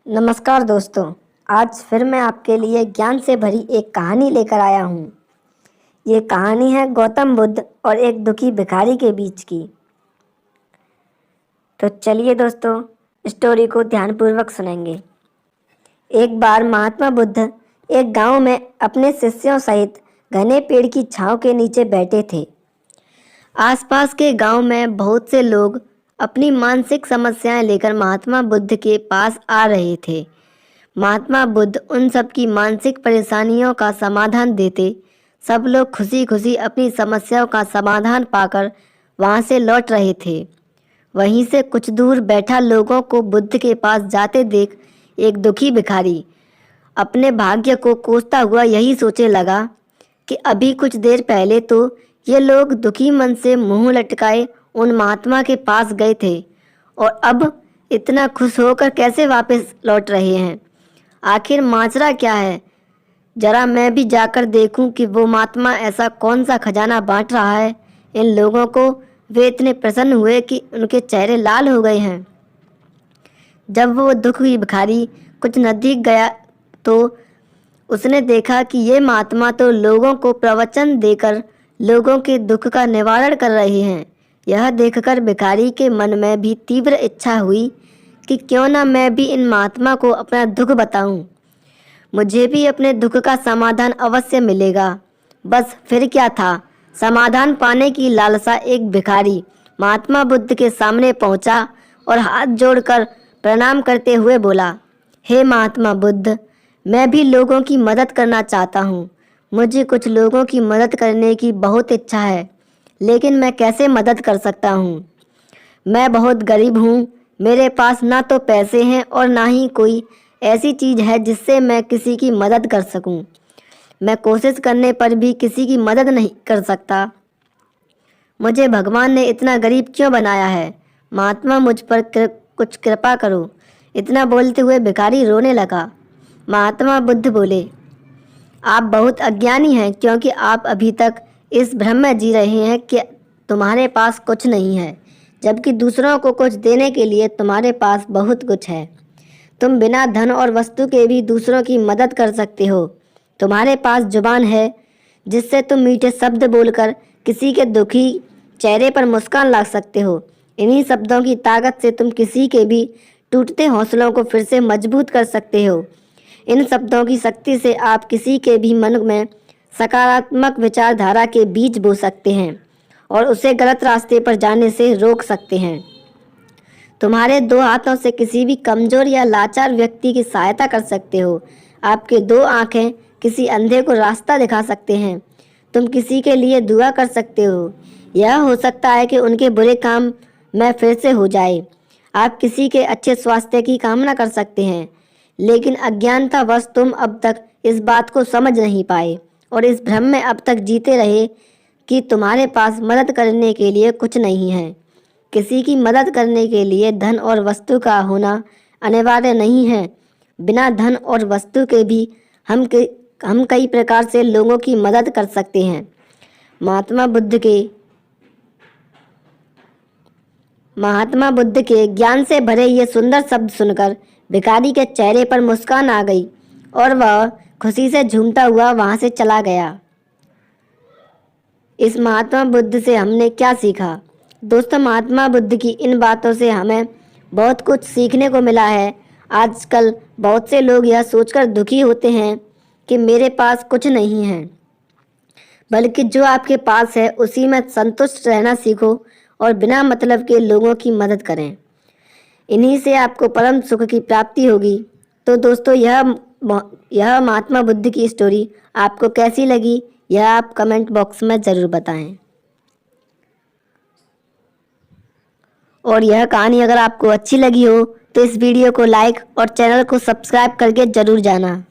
नमस्कार दोस्तों। आज फिर मैं आपके लिए ज्ञान से भरी एक कहानी लेकर आया हूँ। ये कहानी है गौतम बुद्ध और एक दुखी भिखारी के बीच की। तो चलिए दोस्तों, स्टोरी को ध्यानपूर्वक सुनेंगे। एक बार महात्मा बुद्ध एक गांव में अपने शिष्यों सहित घने पेड़ की छांव के नीचे बैठे थे। आसपास के गांव में बहुत से लोग अपनी मानसिक समस्याएं लेकर महात्मा बुद्ध के पास आ रहे थे। महात्मा बुद्ध उन सब की मानसिक परेशानियों का समाधान देते। सब लोग खुशी खुशी अपनी समस्याओं का समाधान पाकर वहां से लौट रहे थे। वहीं से कुछ दूर बैठा लोगों को बुद्ध के पास जाते देख एक दुखी भिखारी अपने भाग्य को कोसता हुआ यही सोचने लगा कि अभी कुछ देर पहले तो ये लोग दुखी मन से मुंह लटकाए उन महात्मा के पास गए थे और अब इतना खुश होकर कैसे वापस लौट रहे हैं। आखिर माजरा क्या है? जरा मैं भी जाकर देखूं कि वो महात्मा ऐसा कौन सा खजाना बांट रहा है इन लोगों को। वे इतने प्रसन्न हुए कि उनके चेहरे लाल हो गए हैं। जब वो दुखी भिखारी कुछ नजदीक गया तो उसने देखा कि ये महात्मा तो लोगों को प्रवचन देकर लोगों के दुख का निवारण कर रहे हैं। यह देखकर भिखारी के मन में भी तीव्र इच्छा हुई कि क्यों ना मैं भी इन महात्मा को अपना दुख बताऊं। मुझे भी अपने दुख का समाधान अवश्य मिलेगा। बस फिर क्या था, समाधान पाने की लालसा एक भिखारी महात्मा बुद्ध के सामने पहुंचा और हाथ जोड़कर प्रणाम करते हुए बोला, हे महात्मा बुद्ध, मैं भी लोगों की मदद करना चाहता हूँ। मुझे कुछ लोगों की मदद करने की बहुत इच्छा है, लेकिन मैं कैसे मदद कर सकता हूँ? मैं बहुत गरीब हूँ। मेरे पास ना तो पैसे हैं और ना ही कोई ऐसी चीज़ है जिससे मैं किसी की मदद कर सकूं। मैं कोशिश करने पर भी किसी की मदद नहीं कर सकता। मुझे भगवान ने इतना गरीब क्यों बनाया है? महात्मा मुझ पर कुछ कृपा करो। इतना बोलते हुए भिखारी रोने लगा। महात्मा बुद्ध बोले, आप बहुत अज्ञानी हैं, क्योंकि आप अभी तक इस भ्रम में जी रहे हैं कि तुम्हारे पास कुछ नहीं है, जबकि दूसरों को कुछ देने के लिए तुम्हारे पास बहुत कुछ है। तुम बिना धन और वस्तु के भी दूसरों की मदद कर सकते हो। तुम्हारे पास जुबान है जिससे तुम मीठे शब्द बोलकर किसी के दुखी चेहरे पर मुस्कान ला सकते हो। इन्हीं शब्दों की ताकत से तुम किसी के भी टूटते हौसलों को फिर से मजबूत कर सकते हो। इन शब्दों की शक्ति से आप किसी के भी मन में सकारात्मक विचारधारा के बीज बो सकते हैं और उसे गलत रास्ते पर जाने से रोक सकते हैं। तुम्हारे दो हाथों से किसी भी कमजोर या लाचार व्यक्ति की सहायता कर सकते हो। आपके दो आंखें किसी अंधे को रास्ता दिखा सकते हैं। तुम किसी के लिए दुआ कर सकते हो। यह हो सकता है कि उनके बुरे काम में फिर से हो जाए। आप किसी के अच्छे स्वास्थ्य की कामना कर सकते हैं, लेकिन अज्ञानतावश तुम अब तक इस बात को समझ नहीं पाए और इस भ्रम में अब तक जीते रहे कि तुम्हारे पास मदद करने के लिए कुछ नहीं है। किसी की मदद करने के लिए धन और वस्तु का होना अनिवार्य नहीं है। बिना धन और वस्तु के भी हम कई प्रकार से लोगों की मदद कर सकते हैं। महात्मा बुद्ध के ज्ञान से भरे ये सुंदर शब्द सुनकर भिखारी के चेहरे पर मुस्कान आ गई और वह खुशी से झूमता हुआ वहां से चला गया। इस महात्मा बुद्ध से हमने क्या सीखा? दोस्तों, महात्मा बुद्ध की इन बातों से हमें बहुत कुछ सीखने को मिला है। आजकल बहुत से लोग यह सोचकर दुखी होते हैं कि मेरे पास कुछ नहीं है, बल्कि जो आपके पास है उसी में संतुष्ट रहना सीखो और बिना मतलब के लोगों की मदद करें। इन्हीं से आपको परम सुख की प्राप्ति होगी। तो दोस्तों, यह महात्मा बुद्ध की स्टोरी आपको कैसी लगी, यह आप कमेंट बॉक्स में ज़रूर बताएं। और यह कहानी अगर आपको अच्छी लगी हो तो इस वीडियो को लाइक और चैनल को सब्सक्राइब करके ज़रूर जाना।